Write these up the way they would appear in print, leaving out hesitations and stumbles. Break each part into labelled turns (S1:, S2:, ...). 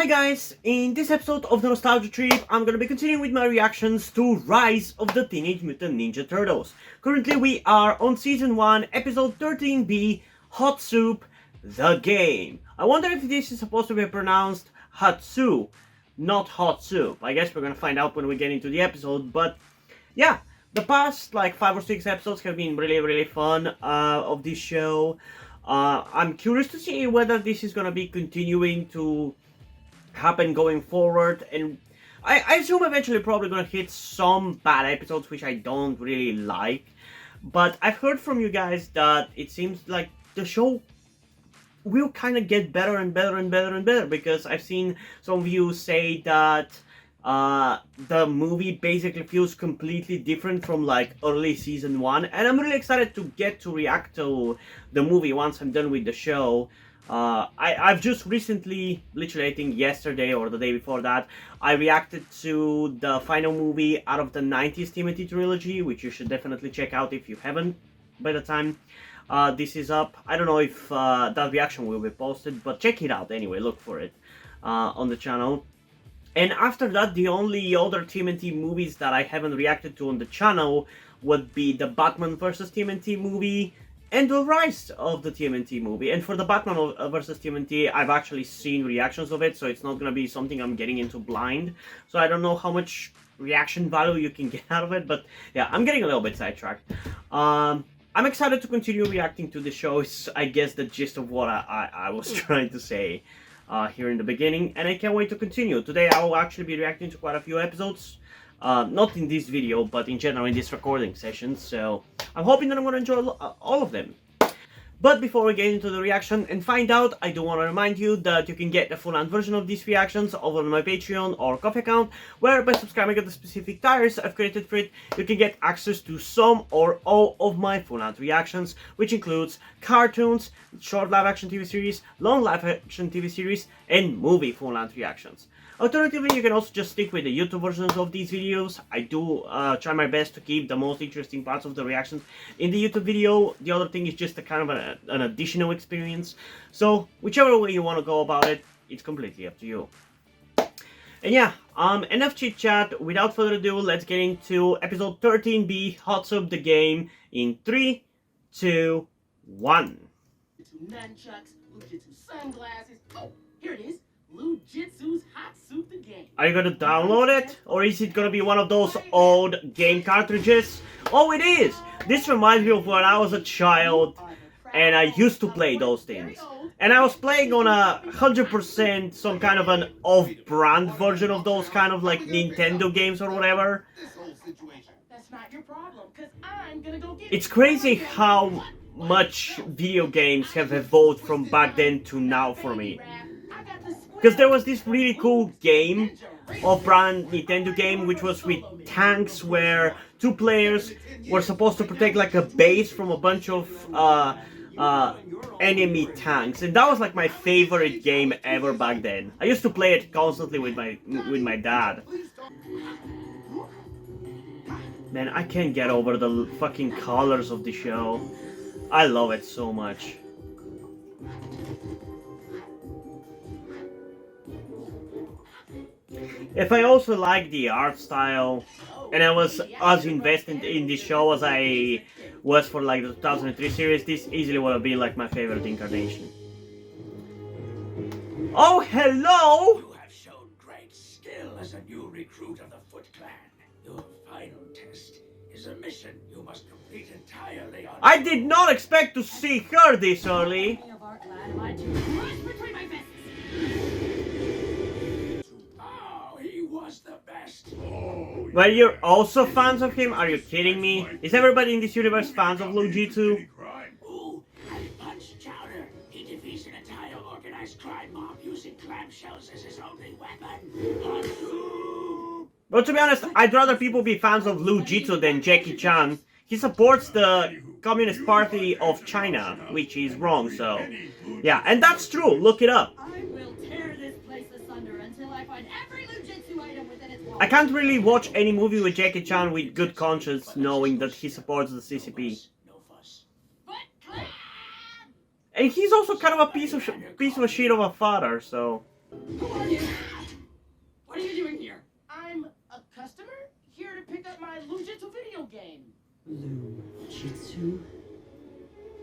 S1: Hi guys, in this episode of the Nostalgia Trip, I'm gonna be continuing with my reactions to Rise of the Teenage Mutant Ninja Turtles. Currently we are on Season 1, Episode 13B, Hot Soup, the Game. I wonder if this is supposed to be pronounced Hot Soup, not Hot Soup. I guess we're gonna find out when we get into the episode, but yeah. The past like 5 or 6 episodes have been really fun of this show. I'm curious to see whether this is gonna be continuing to happen going forward, and I assume eventually probably gonna hit some bad episodes which I don't really like, but I've heard from you guys that it seems like the show will kind of get better and better, because I've seen some of you say that the movie basically feels completely different from like early season 1, and I'm really excited to get to react to the movie once I'm done with the show. I've just recently, literally I think yesterday or the day before that, I reacted to the final movie out of the 90s TMNT trilogy, which you should definitely check out if you haven't by the time this is up. I don't know if that reaction will be posted, but check it out anyway, look for it on the channel. And after that, the only other TMNT movies that I haven't reacted to on the channel would be the Batman vs. TMNT movie and the Rise of the TMNT movie. And for the Batman vs. TMNT, I've actually seen reactions of it, so it's not gonna be something I'm getting into blind. So I don't know how much reaction value you can get out of it, but yeah, I'm getting a little bit sidetracked. I'm excited to continue reacting to the show. It's, I guess, the gist of what I was trying to say here in the beginning, and I can't wait to continue. Today I will actually be reacting to quite a few episodes, not in this video, but in general in this recording session, so I'm hoping that I'm going to enjoy all of them. But before we get into the reaction and find out, I do want to remind you that you can get the full-length version of these reactions over on my Patreon or Ko-fi account, where by subscribing to the specific tiers I've created for it, you can get access to some or all of my full-length reactions, which includes cartoons, short live-action TV series, long live-action TV series, and movie full-length reactions. Alternatively, you can also just stick with the YouTube versions of these videos. I do try my best to keep the most interesting parts of the reactions in the YouTube video. The other thing is just a kind of an additional experience. So, whichever way you want to go about it, it's completely up to you. And yeah, enough chit chat. Without further ado, let's get into episode 13B, Hot Soup the Game, in 3, 2, 1.
S2: Nunchucks, Jitsu sunglasses. Oh, here it is. Blue Jitsu's Hot Soup the Game.
S1: Are you gonna download it? Or is it gonna be one of those old game cartridges? Oh, it is! This reminds me of when I was a child and I used to play those things. And I was playing on a 100% some kind of an off-brand version of those kind of like Nintendo games or whatever.
S2: That's not your problem, 'cause I'm gonna go get
S1: It's crazy how much video games have evolved from back then to now for me. Because there was this really cool game, off-brand Nintendo game, which was with tanks where 2 players were supposed to protect like a base from a bunch of enemy tanks, and that was like my favorite game ever back then. I used to play it constantly with my dad. Man, I can't get over the fucking colors of the show. I love it so much. If I also like the art style, and I was as invested in this show as I was for like the 2003 series, this easily would have been like my favorite incarnation. Oh, hello!
S3: You have shown great skill as a new recruit of the Foot Clan. Your final test is a mission you must complete entirely on.
S1: I did not expect to see her this early.
S3: The best.
S1: Well, you're also fans of him? Are you kidding me? Is everybody in this universe fans of Lujitsu?
S3: Ooh, and Punch Chowder. He defeats an entire organized crime mob using clamshells as his only weapon.
S1: But to be honest, I'd rather people be fans of Lujitsu than Jackie Chan. He supports the Communist Party of China, which is wrong, so... Yeah, and that's true, look it up.
S4: I will tear this place asunder until I find every Lujitsu item within its walls.
S1: I can't really watch any movie with Jackie Chan with good conscience knowing that he supports the CCP. And he's also kind of a piece of a shit of a father, so...
S4: Who are you?
S2: Jitsu?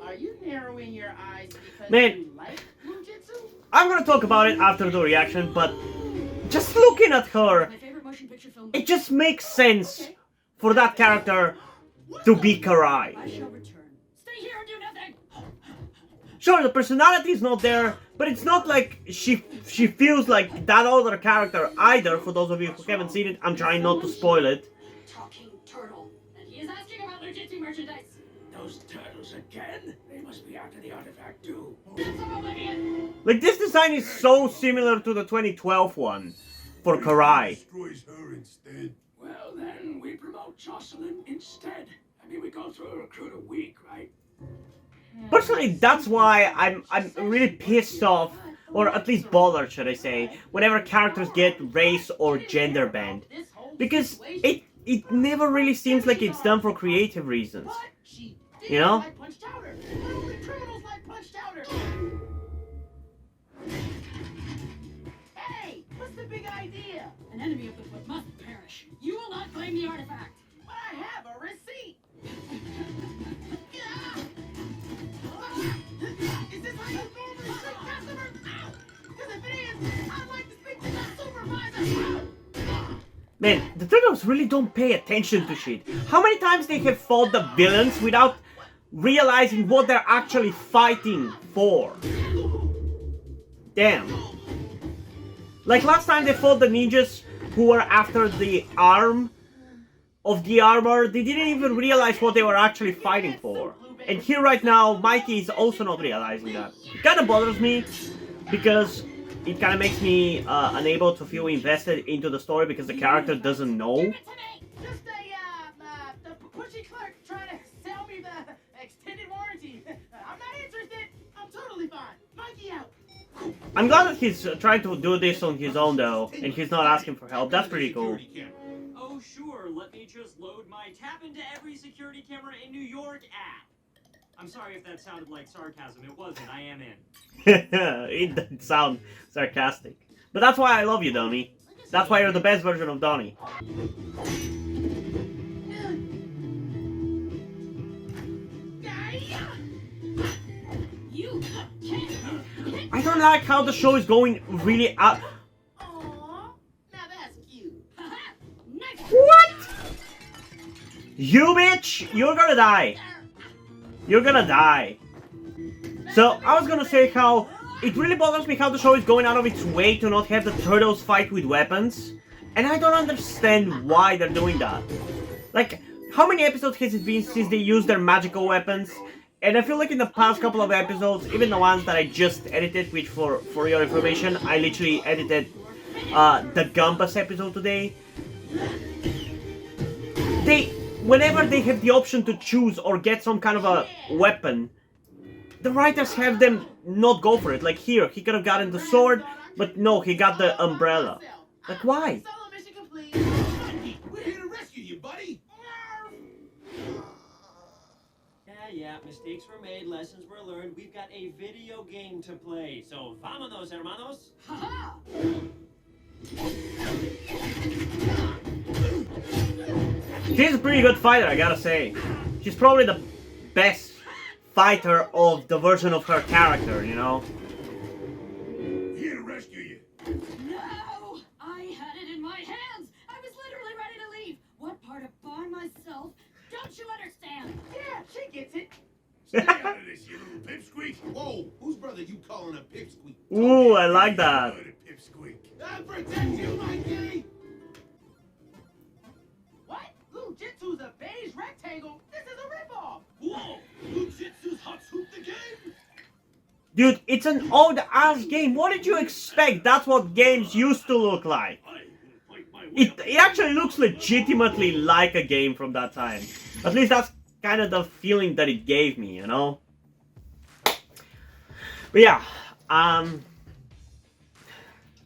S2: Are you narrowing your eyes because
S1: Man.
S2: you like Jitsu?
S1: I'm gonna talk about it after the reaction, but just looking at her,
S4: My favorite motion picture film.
S1: it just makes sense for that character to be Karai.
S4: I shall return. Stay here and do nothing.
S1: Sure, the personality is not there, but it's not like she feels like that other character either. For those of you who haven't seen it, I'm trying not to spoil it.
S4: Talking turtle. And he is asking about Jitsu merchandise.
S3: Those turtles again? They must be after the artifact too.
S4: That's all oblivion.
S1: Like, this design is so similar to the 2012 one for Karai.
S5: Destroys her instead.
S3: Well, then we promote Jocelyn instead. I mean, we go through a recruit a week, right?
S1: Personally, that's why I'm really pissed off, or at least bothered, should I say, whenever characters get race or gender banned, because it never really seems like it's done for creative reasons. You know?
S2: Hey, what's the big idea?
S4: An enemy of the foot must perish. You will not claim the artifact.
S2: But I have a receipt. Is this how you normally treat customers? Because if it is, I'd like to speak to the supervisor.
S1: Man, the Turtles really don't pay attention to shit. How many times they have fought the villains without realizing what they're actually fighting for? Damn. Like last time they fought the ninjas who were after the arm of the armor, they didn't even realize what they were actually fighting for. And here right now, Mikey is also not realizing that. It kind of bothers me, because it kind of makes me unable to feel invested into the story because the character doesn't know.
S2: Just the pushy clerk trying to sell me the extended warranty. I'm not interested. I'm totally fine. Mikey out.
S1: I'm glad that he's trying to do this on his own though, and he's not asking for help. That's pretty cool.
S6: Oh sure, let me just load my tap into every security camera in New York app. I'm sorry if that sounded like sarcasm. It wasn't. I am in.
S1: It doesn't sound sarcastic. But that's why I love you, Donnie. That's why you're the best version of Donnie.
S4: You can't.
S1: I don't like how the show is going really up.
S2: Aww, now that's cute.
S4: Next.
S1: What? You bitch! You're gonna die. You're gonna die. So, I was gonna say how it really bothers me how the show is going out of its way to not have the turtles fight with weapons. And I don't understand why they're doing that. Like, how many episodes has it been since they used their magical weapons? And I feel like in the past couple of episodes, even the ones that I just edited, which for your information, I literally edited the Gumbus episode today. Whenever they have the option to choose or get some kind of a weapon, the writers have them not go for it. Like here, he could have gotten the sword, but no, he got the umbrella. Like, why?
S2: Solo mission complete.
S5: We're here to rescue you, buddy.
S6: Yeah, mistakes were made, lessons were learned. We've got a video game to play. So, vámonos, hermanos.
S4: Haha.
S1: She's a pretty good fighter, I gotta say. She's probably the best fighter of the version of her character, you know?
S5: We're here to rescue you.
S4: No! I had it in my hands! I was literally ready to leave! What part of by myself don't you understand?
S2: Yeah, she gets it.
S5: Stay out of this, you little pipsqueak. Whoa, whose brother you calling a pipsqueak?
S1: Ooh, I like that.
S5: Good pipsqueak. I protect you, Mikey.
S2: What? Jitsu's a beige rectangle? This is a ripoff!
S5: Whoa, Jitsu's hot soup the game?
S1: Dude, it's an old-ass game. What did you expect? That's what games used to look like. It actually looks legitimately like a game from that time. At least that's kind of the feeling that it gave me, you know? But yeah, I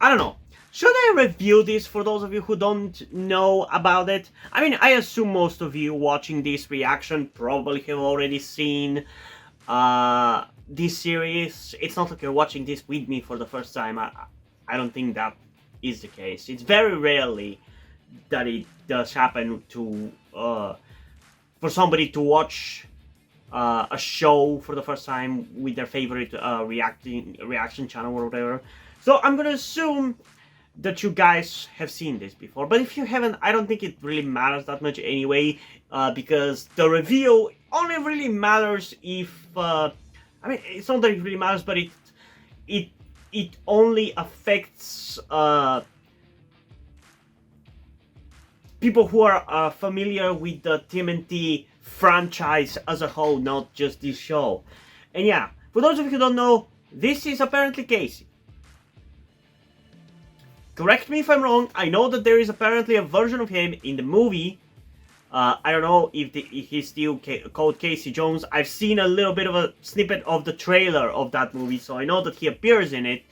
S1: don't know. Should I review this for those of you who don't know about it? I mean, I assume most of you watching this reaction probably have already seen this series. It's not like you're watching this with me for the first time. I don't think that is the case. It's very rarely that it does happen to for somebody to watch a show for the first time with their favorite reaction channel or whatever. So I'm gonna assume that you guys have seen this before, but if you haven't, I don't think it really matters that much anyway, because the reveal only really matters if I mean, it's not that it really matters, but it only affects people who are familiar with the TMNT franchise as a whole, not just this show. And yeah, for those of you who don't know, this is apparently Casey. Correct me if I'm wrong, I know that there is apparently a version of him in the movie. I don't know if he's still called Casey Jones. I've seen a little bit of a snippet of the trailer of that movie, so I know that he appears in it,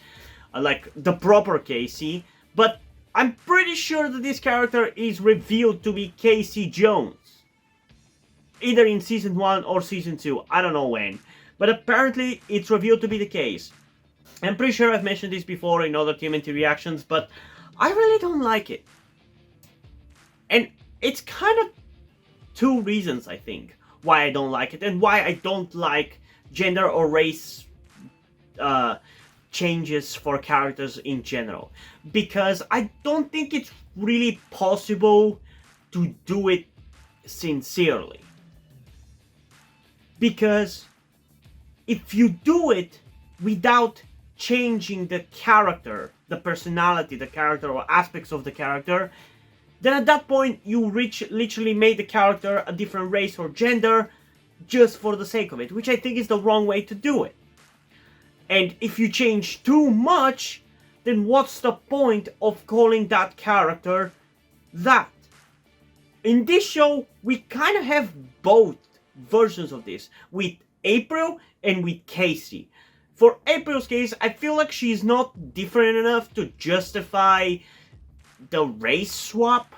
S1: like the proper Casey. But I'm pretty sure that this character is revealed to be Casey Jones. Either in Season 1 or Season 2, I don't know when. But apparently it's revealed to be the case. I'm pretty sure I've mentioned this before in other TMNT reactions, but I really don't like it. And it's kind of two reasons, I think, why I don't like it, and why I don't like gender or race changes for characters in general. Because I don't think it's really possible to do it sincerely. Because if you do it without changing the character, the personality, the character, or aspects of the character, then at that point you literally made the character a different race or gender just for the sake of it, which I think is the wrong way to do it. And if you change too much, then what's the point of calling that character that? In this show, we kind of have both versions of this, with April and with Casey. For April's case, I feel like she's not different enough to justify the race swap.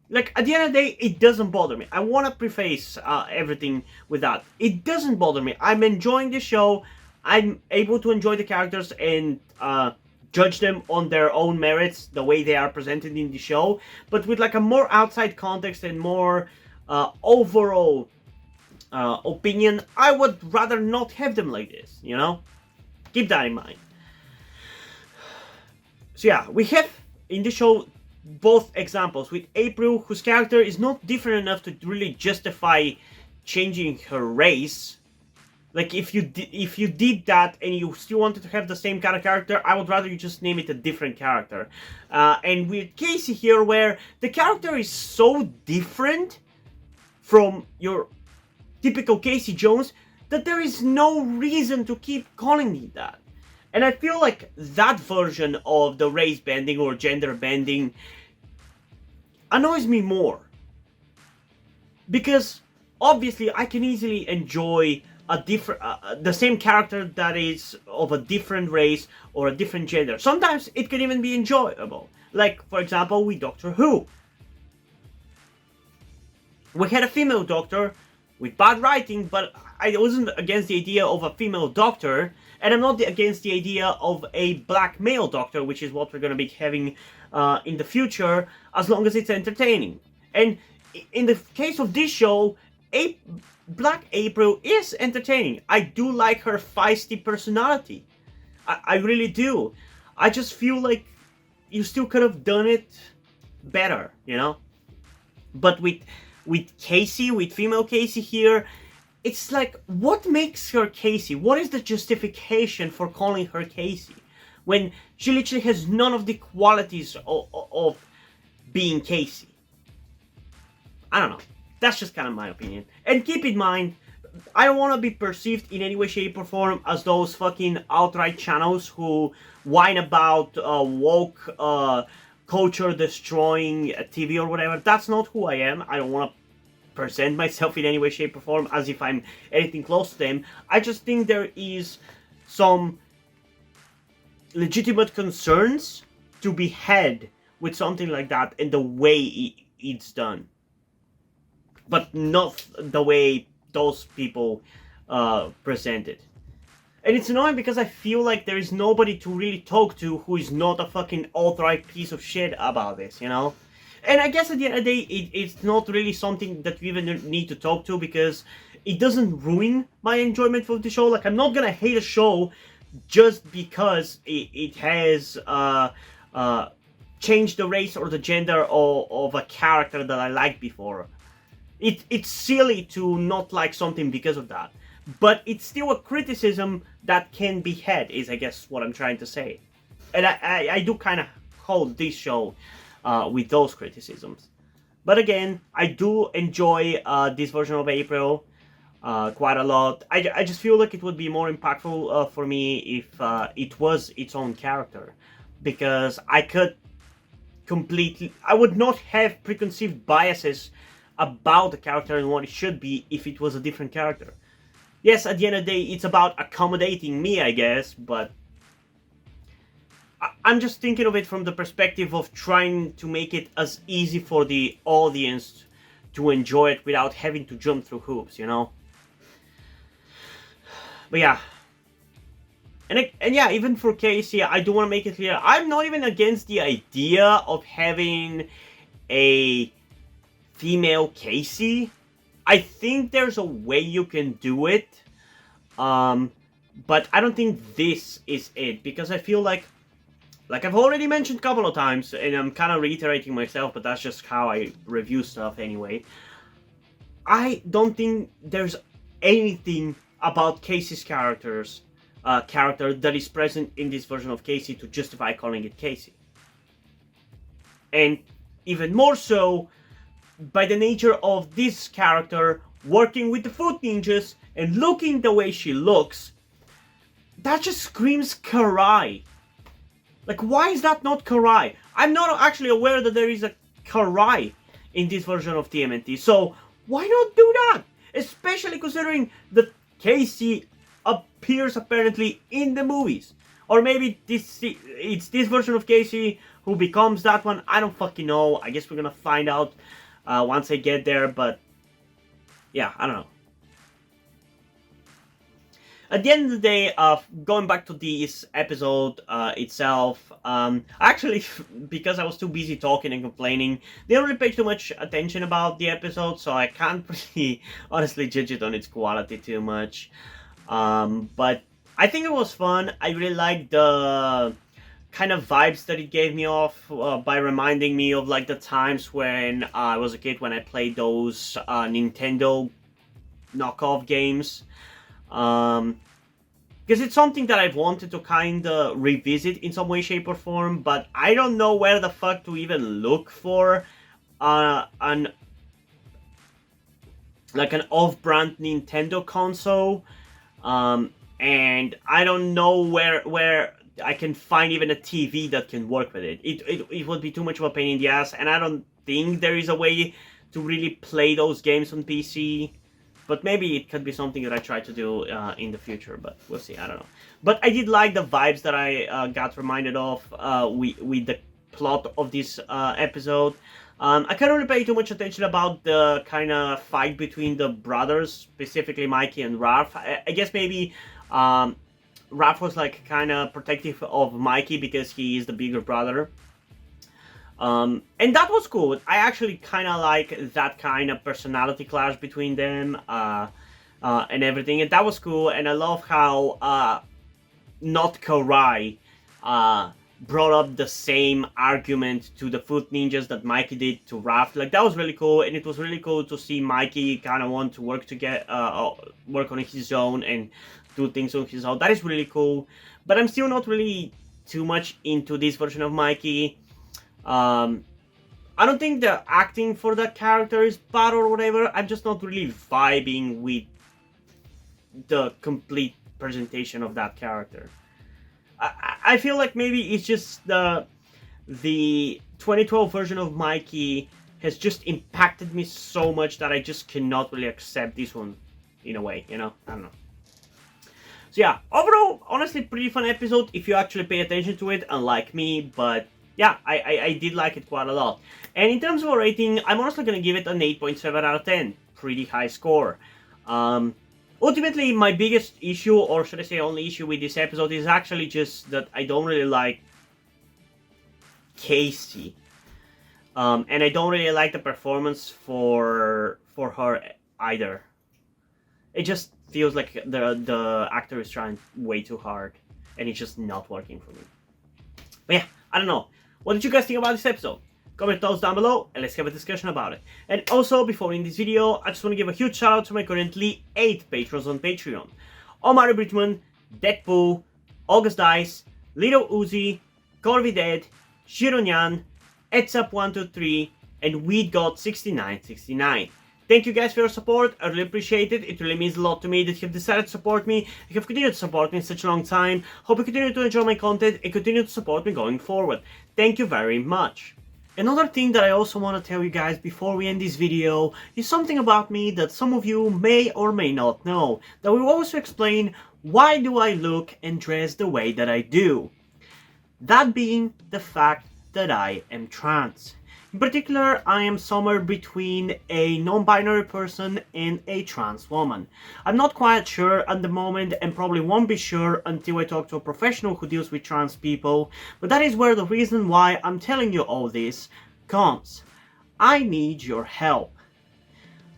S1: Like, at the end of the day, it doesn't bother me. I want to preface everything with that. It doesn't bother me. I'm enjoying the show. I'm able to enjoy the characters and judge them on their own merits, the way they are presented in the show. But with like a more outside context and more overall opinion, I would rather not have them like this, you know? Keep that in mind. So yeah, we have in the show both examples with April, whose character is not different enough to really justify changing her race. Like, if you did that and you still wanted to have the same kind of character, I would rather you just name it a different character. And with Casey here, where the character is so different from your typical Casey Jones that there is no reason to keep calling it that. And I feel like that version of the race bending or gender bending annoys me more. Because obviously I can easily enjoy a different, the same character that is of a different race or a different gender. Sometimes it can even be enjoyable. Like, for example, with Doctor Who. We had a female doctor with bad writing, but I wasn't against the idea of a female doctor, and I'm not against the idea of a black male doctor, which is what we're going to be having in the future, as long as it's entertaining. And in the case of this show, Black April is entertaining. I do like her feisty personality. I really do. I just feel like you still could have done it better, you know? But with Casey, with female Casey here, it's like, what makes her Casey? What is the justification for calling her Casey? When she literally has none of the qualities of being Casey. I don't know. That's just kind of my opinion. And keep in mind, I don't want to be perceived in any way, shape, or form as those fucking outright channels who whine about woke culture destroying TV or whatever. That's not who I am. I don't want to present myself in any way, shape, or form as if I'm anything close to them. I just think there is some legitimate concerns to be had with something like that and the way it's done. But not the way those people present it. And it's annoying because I feel like there is nobody to really talk to who is not a fucking outright piece of shit about this, you know? And I guess at the end of the day, it's not really something that we even need to talk to, because it doesn't ruin my enjoyment of the show. Like, I'm not gonna hate a show just because it has changed the race or the gender of a character that I liked before. It's silly to not like something because of that. But it's still a criticism that can be had, is I guess what I'm trying to say. And I do kind of hold this show with those criticisms. But again, I do enjoy this version of April quite a lot. I just feel like it would be more impactful for me if it was its own character. Because I would not have preconceived biases about the character and what it should be if it was a different character. Yes, at the end of the day, it's about accommodating me, I guess, but I'm just thinking of it from the perspective of trying to make it as easy for the audience to enjoy it without having to jump through hoops, you know? But yeah. And yeah, even for Casey, I do want to make it clear, I'm not even against the idea of having a female Casey. I think there's a way you can do it, but I don't think this is it, because I feel like I've already mentioned a couple of times, and I'm kind of reiterating myself, but that's just how I review stuff anyway. I don't think there's anything about Casey's character that is present in this version of Casey to justify calling it Casey. And even more so, by the nature of this character working with the Foot Ninjas and looking the way she looks, that just screams Karai. Like, why is that not Karai? I'm not actually aware that there is a Karai in this version of TMNT, so why not do that? Especially considering that Casey appears apparently in the movies. Or maybe it's this version of Casey who becomes that one. I don't fucking know. I guess we're gonna find out once I get there, but yeah, I don't know. At the end of the day, going back to this episode itself, actually, because I was too busy talking and complaining, didn't really pay too much attention about the episode, so I can't really honestly judge it on its quality too much. But I think it was fun. I really liked the kind of vibes that it gave me off by reminding me of like the times when I was a kid when I played those Nintendo knockoff games. Because it's something that I've wanted to kind of revisit in some way, shape, or form, but I don't know where the fuck to even look for an off-brand Nintendo console, and I don't know where I can find even a TV that can work with it. It would be too much of a pain in the ass, and I don't think there is a way to really play those games on PC. But maybe it could be something that I try to do in the future, but we'll see, I don't know. But I did like the vibes that I got reminded of with the plot of this episode. I can't really pay too much attention about the kind of fight between the brothers, specifically Mikey and Ralph. I guess maybe Ralph was like kind of protective of Mikey because he is the bigger brother. And that was cool. I actually kind of like that kind of personality clash between them and everything. And that was cool. And I love how not Karai brought up the same argument to the Foot Ninjas that Mikey did to Raph. Like, that was really cool. And it was really cool to see Mikey kind of want to work work on his own and do things on his own. That is really cool. But I'm still not really too much into this version of Mikey. I don't think the acting for that character is bad or whatever. I'm just not really vibing with the complete presentation of that character. I feel like maybe it's just the 2012 version of Mikey has just impacted me so much that I just cannot really accept this one in a way, you know? I don't know. So yeah, overall, honestly, pretty fun episode if you actually pay attention to it, unlike me, but yeah, I did like it quite a lot. And in terms of a rating, I'm honestly going to give it an 8.7 out of 10. Pretty high score. Ultimately, my biggest issue, or should I say only issue with this episode, is actually just that I don't really like Casey. And I don't really like the performance for her either. It just feels like the actor is trying way too hard, and it's just not working for me. But yeah, I don't know. What did you guys think about this episode? Comment those down below and let's have a discussion about it. And also, before we end this video, I just want to give a huge shout out to my currently 8 patrons on Patreon. Omari Britman, Deadpool, August Dice, Little Uzi, Corvi Dead, Shironyan, Etsap123, and WeedGod6969. Thank you guys for your support, I really appreciate it. It really means a lot to me that you have decided to support me, you have continued to support me in such a long time. Hope you continue to enjoy my content and continue to support me going forward. Thank you very much. Another thing that I also want to tell you guys before we end this video is something about me that some of you may or may not know, that will also explain why do I look and dress the way that I do. That being the fact that I am trans. In particular, I am somewhere between a non-binary person and a trans woman. I'm not quite sure at the moment and probably won't be sure until I talk to a professional who deals with trans people, but that is where the reason why I'm telling you all this comes. I need your help.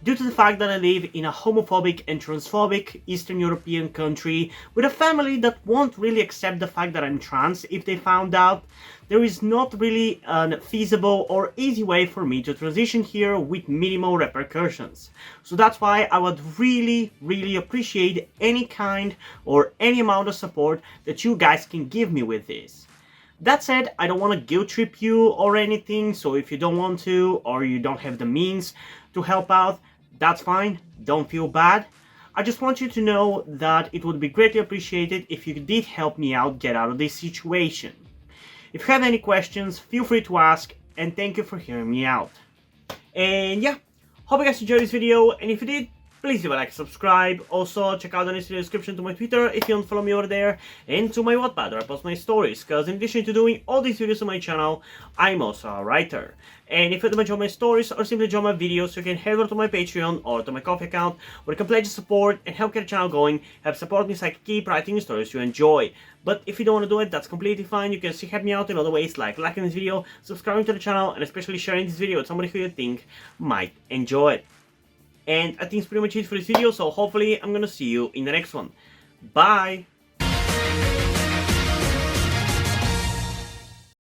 S1: Due to the fact that I live in a homophobic and transphobic Eastern European country with a family that won't really accept the fact that I'm trans if they found out, there is not really a feasible or easy way for me to transition here with minimal repercussions. So that's why I would really appreciate any kind or any amount of support that you guys can give me with this. That said, I don't want to guilt trip you or anything, so if you don't want to or you don't have the means to help out, that's fine, don't feel bad. I just want you to know that it would be greatly appreciated if you did help me out get out of this situation. If you have any questions, feel free to ask, and thank you for hearing me out. And yeah, hope you guys enjoyed this video, and if you did, please leave a like and subscribe. Also, check out the link in the description to my Twitter if you don't follow me over there, and to my Wattpad where I post my stories, because in addition to doing all these videos on my channel, I'm also a writer. And if you enjoy my stories or simply enjoy my videos, you can head over to my Patreon or to my Ko-fi account where you can pledge support and help get the channel going, help support me so I can keep writing the stories you enjoy. But if you don't want to do it, that's completely fine. You can still help me out in other ways like liking this video, subscribing to the channel, and especially sharing this video with somebody who you think might enjoy it. And I think it's pretty much it for this video, so hopefully I'm gonna see you in the next one. Bye!